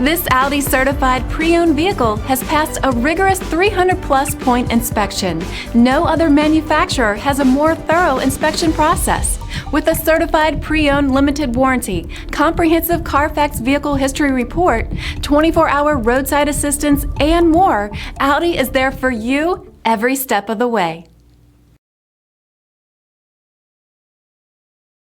This Audi Certified pre-owned vehicle has passed a rigorous 300-plus point inspection. No other manufacturer has a more thorough inspection process. With a certified pre-owned limited warranty, comprehensive CARFAX vehicle history report, 24-hour roadside assistance, and more, Audi is there for you every step of the way.